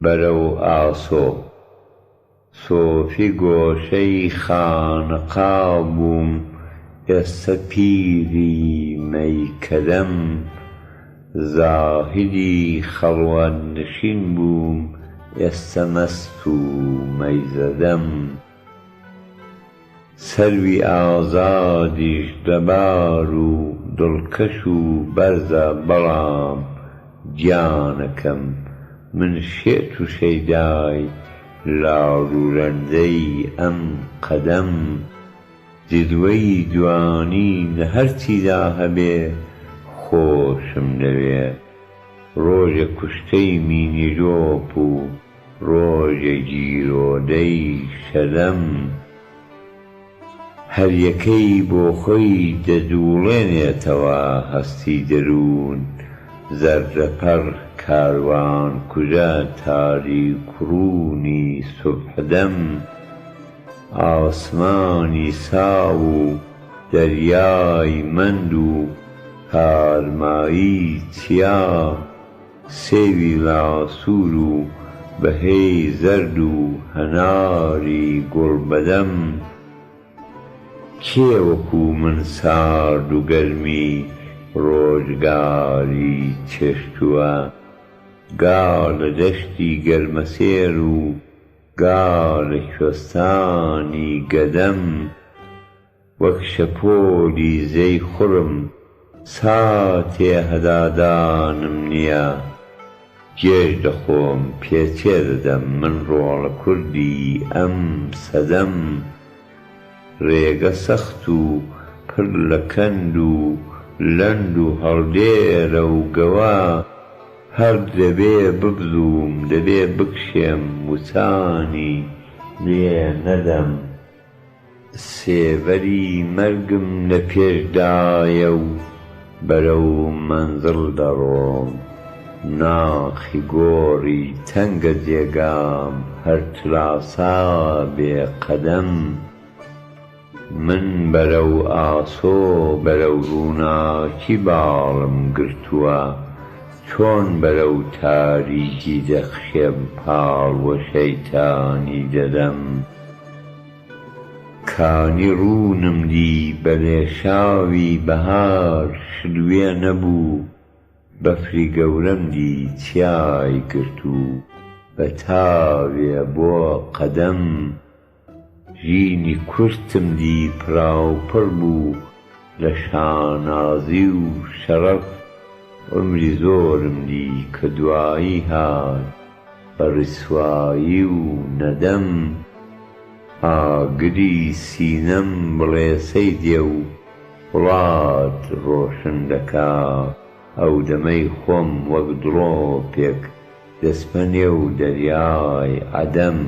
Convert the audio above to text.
بەرەو ئاسۆ سۆفی گۆشەی خانەقا بووم، ئێستا پیری مەیکەدەم، زاهیدی خەڵوەت نشین بووم، ئێستا مەست و مەیزەدەم. سەروی ئازادیش لەبار و دڵکەش و بەرزە، بەڵام گیانەکەم من شێت و شەیدای لاڕوورەندەی ئەم قەدەم. جلوەی جوانی لە هەرچیدا هەبێ خۆشم دەوێ، ڕۆژێ کوشتەی مینیرۆپ و ڕۆژێ گیرۆدەی شەدەم. هەر یەکەی بۆ خۆی دەدوڵێنێتەوە هەستی دەروون، زەردەپەر کاروان کوژە تاریک ڕوونی سوبحدەم. ئاسمانی ساو و دەریای مەند و تارمایی چیا، سێوی لاسوور و بەهەی زەرد و هەناری گوڵبەدەم. کێ وەکو من سارد و گەرمی ڕۆژگاری چێشتووە، گا لە دەشتی گەرمەسێر و گا لە کوێستانی گەدەم. وەک شەپۆلی زەی خوڕم ساتێ هەدادانم نییە، گێژ دەخۆم پێچێ دەدەم من ڕۆڵە کوردی ئەم سەدەم. ڕێگە سەخت و پڕ لە کەند و لەند و هەڵدێرە و گەوا، هەر دەبێ ببزوم دەبێ بکشێم وچانی لێ نەدەم. سێڤەری مەرگم لە پێشدایە و بەرەو مەنزڵ دەڕۆم، ناخی گۆڕی تەنگە جێگام هەر تراسا بێ قەدەم. من بەرەو ئاسۆ بەرەو ڕووناکی باڵم گرتووە، چۆن بەرەو تاریکی دەخشێم پاڵ وە شەیتانی دەدەم. کانی ڕوونم دی بە لێشاوی بەهار، شلوێ نەبوو بەفری گەورەم دی چیای گرت و بە تاوێ بۆ قەدەم. ژینی کورتم دی پراوپڕ بوو لە شانازی و شەرەف، عمری زۆرم دی کە دوایی هات بە ڕیسوایی و نەدەم. ئاگری سینەم بڵێسەی دێ و وڵات ڕۆشن دەکا، ئەو دەمەی خۆم وەک دڵۆپێک دەسپەنێ و دەریای عەدەم.